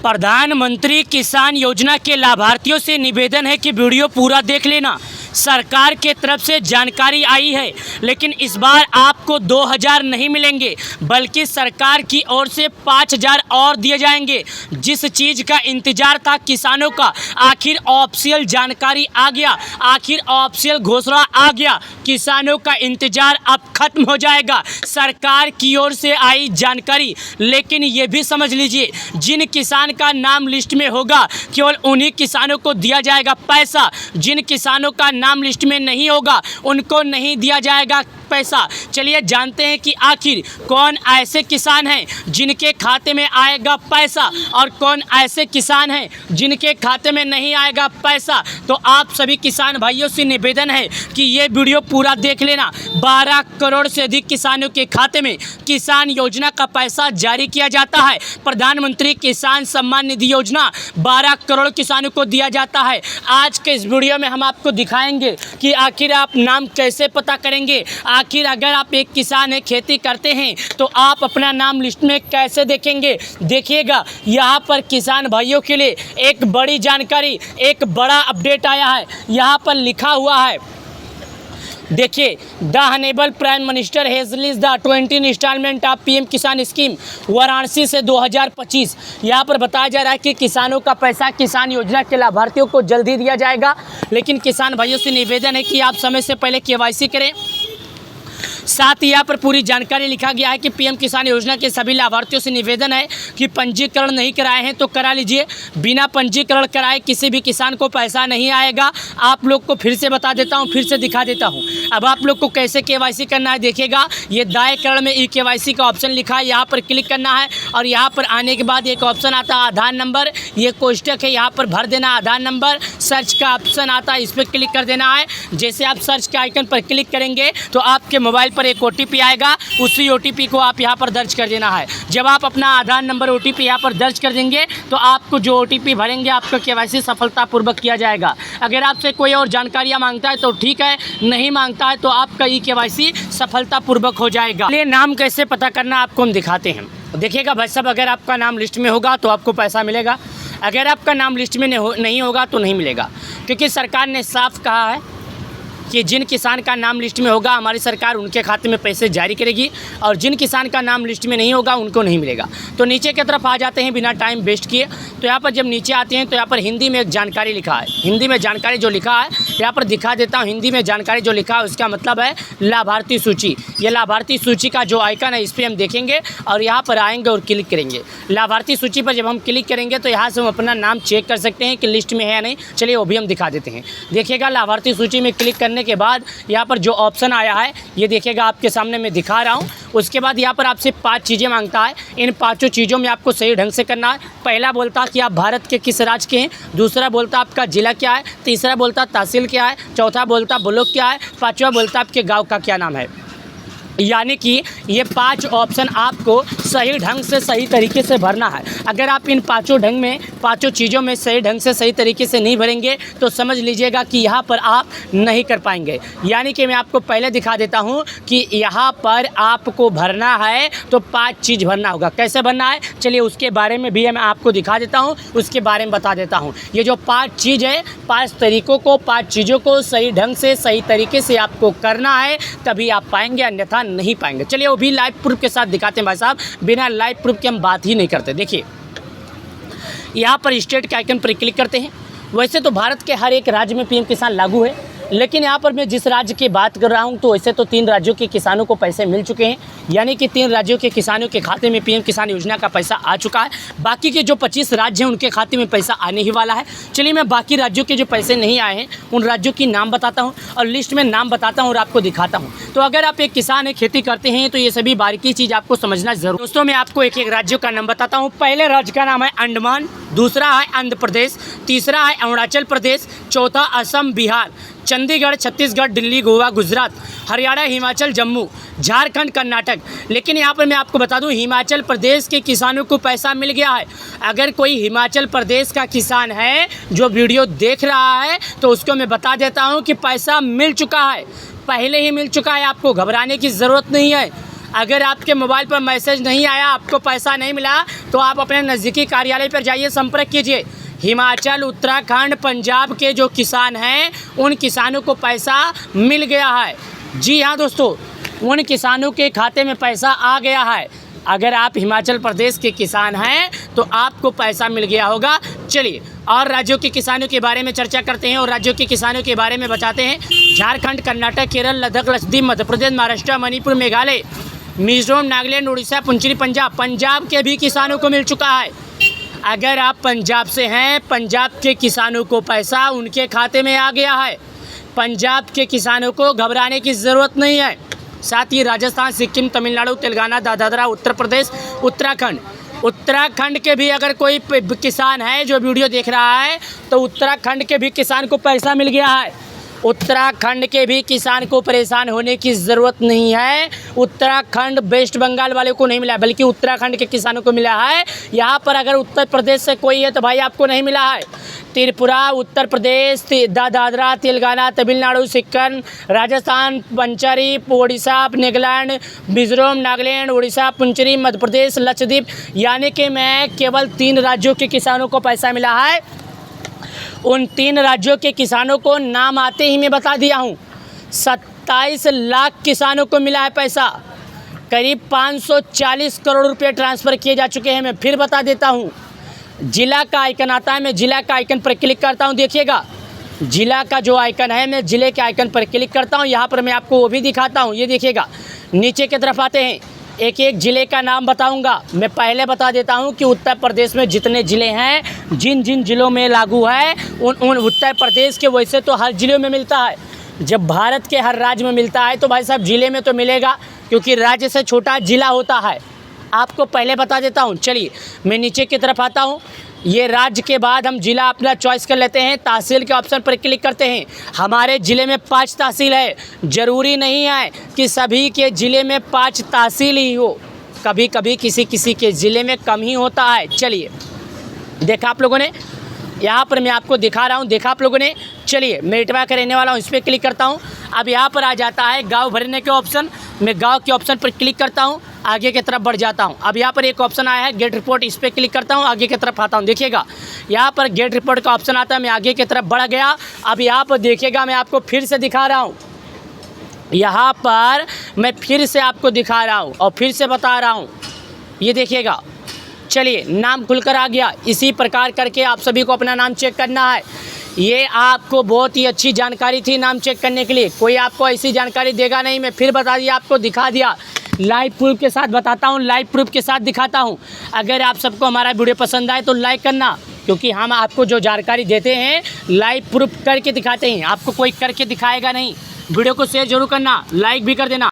प्रधानमंत्री किसान योजना के लाभार्थियों से निवेदन है कि वीडियो पूरा देख लेना। सरकार के तरफ से जानकारी आई है, लेकिन इस बार आपको 2000 नहीं मिलेंगे, बल्कि सरकार की ओर से 5000 और दिए जाएंगे। जिस चीज़ का इंतजार था किसानों का, आखिर ऑफिशियल जानकारी आ गया, आखिर ऑफिशियल घोषणा आ गया। किसानों का इंतजार अब खत्म हो जाएगा। सरकार की ओर से आई जानकारी, लेकिन ये भी समझ लीजिए, जिन किसान का नाम लिस्ट में होगा केवल उन्हीं किसानों को दिया जाएगा पैसा। जिन किसानों का नाम लिस्ट में नहीं होगा उनको नहीं दिया जाएगा पैसा। चलिए जानते हैं कि आखिर कौन ऐसे किसान हैं जिनके खाते में आएगा पैसा और कौन ऐसे किसान हैं जिनके खाते में नहीं आएगा पैसा। तो आप सभी किसान भाइयों से निवेदन है कि ये वीडियो पूरा देख लेना। 12 करोड़ से अधिक किसानों के खाते में किसान योजना का पैसा जारी किया जाता है। प्रधानमंत्री किसान सम्मान निधि योजना 12 करोड़ किसानों को दिया जाता है। आज के इस वीडियो में हम आपको दिखाएंगे कि आखिर आप नाम कैसे पता करेंगे। आखिर अगर आप एक किसान है, खेती करते हैं, तो आप अपना नाम लिस्ट में कैसे देखेंगे। देखिएगा, यहाँ पर किसान भाइयों के लिए एक बड़ी जानकारी, एक बड़ा अपडेट आया है। यहाँ पर लिखा हुआ है, देखिए, the honourable prime minister has release the 20 instalment of PM Kisan scheme Varanasi से 2025। यहाँ पर बताया जा रहा है कि किसानों का पैसा किसान योजना के लाभार्थियों को जल्दी दिया जाएगा। लेकिन किसान भाइयों से निवेदन है कि आप समय से पहले केवाईसी करें। साथ ही यहाँ पर पूरी जानकारी लिखा गया है कि पीएम किसान योजना के सभी लाभार्थियों से निवेदन है कि पंजीकरण नहीं कराए हैं तो करा लीजिए। बिना पंजीकरण कराए किसी भी किसान को पैसा नहीं आएगा। आप लोग को फिर से बता देता हूँ, फिर से दिखा देता हूँ। अब आप लोग को कैसे केवाईसी करना है देखिएगा। ये दाएं कर्ण में ई केवाईसी का ऑप्शन लिखा है, यहाँ पर क्लिक करना है और यहाँ पर आने के बाद एक ऑप्शन आता है आधार नंबर। ये कोष्टक है, यहाँ पर भर देना आधार नंबर। सर्च का ऑप्शन आता है, इस पर क्लिक कर देना है। जैसे आप सर्च के आइकन पर क्लिक करेंगे तो आपके मोबाइल पर एक OTP आएगा, उसी OTP को आप यहाँ पर दर्ज कर देना है। जब आप अपना आधार नंबर OTP यहाँ पर दर्ज कर देंगे तो आपको जो OTP भरेंगे आपका केवाईसी सफलतापूर्वक किया जाएगा। अगर आपसे कोई और जानकारियाँ मांगता है तो ठीक है, नहीं मांगता है तो आपका केवाईसी सफलतापूर्वक हो जाएगा। चलिए नाम कैसे पता करना आपको हम दिखाते हैं। देखिएगा भाई साहब, अगर आपका नाम लिस्ट में होगा तो आपको पैसा मिलेगा, अगर आपका नाम लिस्ट में नहीं होगा तो नहीं मिलेगा। क्योंकि सरकार ने साफ कहा है कि जिन किसान का नाम लिस्ट में होगा हमारी सरकार उनके खाते में पैसे जारी करेगी, और जिन किसान का नाम लिस्ट में नहीं होगा उनको नहीं मिलेगा। तो नीचे की तरफ आ जाते हैं बिना टाइम वेस्ट किए। तो यहाँ पर जब नीचे आते हैं तो यहाँ पर हिंदी में एक जानकारी लिखा है। हिंदी में जानकारी जो लिखा है यहाँ पर दिखा देता हूँ। हिंदी में जानकारी जो लिखा है उसका मतलब है लाभार्थी सूची। ये लाभार्थी सूची का जो आइकन है इस पर हम देखेंगे और यहाँ पर आएंगे और क्लिक करेंगे। लाभार्थी सूची पर जब हम क्लिक करेंगे तो यहाँ से हम अपना नाम चेक कर सकते हैं कि लिस्ट में है या नहीं। चलिए वो भी हम दिखा देते हैं। देखिएगा, लाभार्थी सूची में क्लिक करने के बाद यहाँ पर जो ऑप्शन आया है ये देखिएगा, आपके सामने मैं दिखा रहा हूँ। उसके बाद यहाँ पर आपसे 5 चीज़ें मांगता है। इन 5 चीज़ों में आपको सही ढंग से करना है। पहला बोलता कि आप भारत के किस राज्य के हैं, दूसरा बोलता आपका जिला क्या है, तीसरा बोलता तहसील क्या है, चौथा बोलता ब्लॉक क्या है, पाँचवा बोलता आपके गाँव का क्या नाम है। यानी कि ये 5 ऑप्शन आपको सही ढंग से सही तरीके से भरना है। अगर आप इन 5 चीज़ों में सही ढंग से सही तरीके से नहीं भरेंगे तो समझ लीजिएगा कि यहाँ पर आप नहीं कर पाएंगे। यानी कि मैं आपको पहले दिखा देता हूँ कि यहाँ पर आपको भरना है तो 5 चीज़ भरना होगा। कैसे भरना है चलिए उसके बारे में भी मैं आपको दिखा देता हूँ, उसके बारे में बता देता हूँ। ये जो 5 चीज़ है, 5 तरीक़ों को, 5 चीज़ों को सही ढंग से सही तरीके से आपको करना है, तभी आप पाएंगे, अन्यथा नहीं पाएंगे। चलिए वो भी लाइव प्रूफ के साथ दिखाते हैं भाई साहब। बिना लाइव प्रूफ के हम बात ही नहीं करते। देखिए यहाँ पर स्टेट के आइकन पर क्लिक करते हैं। वैसे तो भारत के हर एक राज्य में पीएम किसान लागू है, लेकिन यहाँ पर मैं जिस राज्य की बात कर रहा हूँ तो वैसे तो 3 राज्यों के किसानों को पैसे मिल चुके हैं। यानी कि 3 राज्यों के किसानों के खाते में पीएम किसान योजना का पैसा आ चुका है। बाकी के जो 25 राज्य हैं उनके खाते में पैसा आने ही वाला है। चलिए मैं बाकी राज्यों के जो पैसे नहीं आए हैं उन राज्यों की नाम बताता हूँ और लिस्ट में नाम बताता हूँ और आपको दिखाता हूँ। तो अगर आप एक किसान है, खेती करते हैं, तो ये सभी बारीकी चीज़ आपको समझना जरूर। दोस्तों मैं आपको एक एक राज्यों का नाम बताता हूँ। पहले राज्य का नाम है अंडमान, दूसरा है आंध्र प्रदेश, तीसरा है अरुणाचल प्रदेश, चौथा असम, बिहार, चंडीगढ़, छत्तीसगढ़, दिल्ली, गोवा, गुजरात, हरियाणा, हिमाचल, जम्मू, झारखंड, कर्नाटक। लेकिन यहाँ पर मैं आपको बता दूँ हिमाचल प्रदेश के किसानों को पैसा मिल गया है। अगर कोई हिमाचल प्रदेश का किसान है जो वीडियो देख रहा है तो उसको मैं बता देता हूँ कि पैसा मिल चुका है, पहले ही मिल चुका है। आपको घबराने की ज़रूरत नहीं है। अगर आपके मोबाइल पर मैसेज नहीं आया, आपको पैसा नहीं मिला, तो आप अपने नज़दीकी कार्यालय पर जाइए, संपर्क कीजिए। हिमाचल, उत्तराखंड, पंजाब के जो किसान हैं उन किसानों को पैसा मिल गया है। जी हाँ दोस्तों, उन किसानों के खाते में पैसा आ गया है। अगर आप हिमाचल प्रदेश के किसान हैं तो आपको पैसा मिल गया होगा। चलिए और राज्यों के किसानों के बारे में चर्चा करते हैं और राज्यों के किसानों के बारे में बताते हैं। झारखंड, कर्नाटक, केरल, लद्दाख, लक्षद्वीप, मध्य प्रदेश, महाराष्ट्र, मणिपुर, मेघालय, मिजोरम, नागालैंड, उड़ीसा, पुंचरी, पंजाब के भी किसानों को मिल चुका है। अगर आप पंजाब से हैं, पंजाब के किसानों को पैसा उनके खाते में आ गया है। पंजाब के किसानों को घबराने की ज़रूरत नहीं है। साथ ही राजस्थान, सिक्किम, तमिलनाडु, तेलंगाना, दादरा, उत्तर प्रदेश, उत्तराखंड के भी अगर कोई किसान है जो वीडियो देख रहा है तो उत्तराखंड के भी किसान को पैसा मिल गया है। उत्तराखंड के भी किसान को परेशान होने की ज़रूरत नहीं है। उत्तराखंड वेस्ट बंगाल वाले को नहीं मिला, बल्कि उत्तराखंड के किसानों को मिला है। यहाँ पर अगर उत्तर प्रदेश से कोई है तो भाई आपको नहीं मिला है। त्रिपुरा, उत्तर प्रदेश, दादरा, तेलंगाना, तमिलनाडु, सिक्किम, राजस्थान, पंचरी, उड़ीसा, नागालैंड, मिजोरम, नागालैंड, उड़ीसा, पुंचरी, मध्य प्रदेश, लक्षद्वीप, यानी कि मैं केवल 3 राज्यों के किसानों को पैसा मिला है। उन 3 राज्यों के किसानों को नाम आते ही मैं बता दिया हूँ। 27 लाख किसानों को मिला है पैसा। करीब 540 करोड़ रुपए ट्रांसफ़र किए जा चुके हैं। मैं फिर बता देता हूँ, जिला का आइकन आता है, मैं जिला का आइकन पर क्लिक करता हूँ। देखिएगा जिला का जो आइकन है, मैं जिले के आइकन पर क्लिक करता हूँ। यहाँ पर मैं आपको वो भी दिखाता हूँ। ये देखिएगा नीचे की तरफ आते हैं, एक एक ज़िले का नाम बताऊंगा। मैं पहले बता देता हूं कि उत्तर प्रदेश में जितने ज़िले हैं, जिन जिन ज़िलों में लागू है उन उत्तर प्रदेश के, वैसे तो हर ज़िले में मिलता है। जब भारत के हर राज्य में मिलता है तो भाई साहब ज़िले में तो मिलेगा, क्योंकि राज्य से छोटा ज़िला होता है। आपको पहले बता देता हूँ। चलिए मैं नीचे की तरफ आता हूँ। ये राज्य के बाद हम ज़िला अपना चॉइस कर लेते हैं। तहसील के ऑप्शन पर क्लिक करते हैं। हमारे ज़िले में 5 तहसील है। ज़रूरी नहीं है कि सभी के ज़िले में 5 तहसील ही हो, कभी कभी किसी के ज़िले में कम ही होता है। चलिए देखा आप लोगों ने, यहाँ पर मैं आपको दिखा रहा हूँ, देखा आप लोगों ने। चलिए मैं इटवा का रहने वाला हूँ, इस पर क्लिक करता हूँ। अब यहाँ पर आ जाता है गाँव भरने के ऑप्शन। मैं गाँव के ऑप्शन पर क्लिक करता हूँ, आगे की तरफ बढ़ जाता हूँ। अब यहाँ पर एक ऑप्शन आया है गेट रिपोर्ट, इस पर क्लिक करता हूँ, आगे की तरफ आता हूँ। देखिएगा यहाँ पर गेट रिपोर्ट का ऑप्शन आता है, मैं आगे की तरफ बढ़ गया। अब यहाँ पर देखिएगा मैं आपको फिर से दिखा रहा हूँ। यहाँ पर मैं फिर से आपको दिखा रहा हूँ और फिर से बता रहा हूँ। ये देखिएगा, चलिए नाम खुलकर आ गया। इसी प्रकार करके आप सभी को अपना नाम चेक करना है। ये आपको बहुत ही अच्छी जानकारी थी नाम चेक करने के लिए। कोई आपको ऐसी जानकारी देगा नहीं। मैं फिर बता दिया, आपको दिखा दिया। लाइव प्रूफ के साथ बताता हूँ, लाइव प्रूफ के साथ दिखाता हूँ। अगर आप सबको हमारा वीडियो पसंद आए तो लाइक करना, क्योंकि हम आपको जो जानकारी देते हैं लाइव प्रूफ करके दिखाते हैं। आपको कोई करके दिखाएगा नहीं। वीडियो को शेयर जरूर करना, लाइक भी कर देना।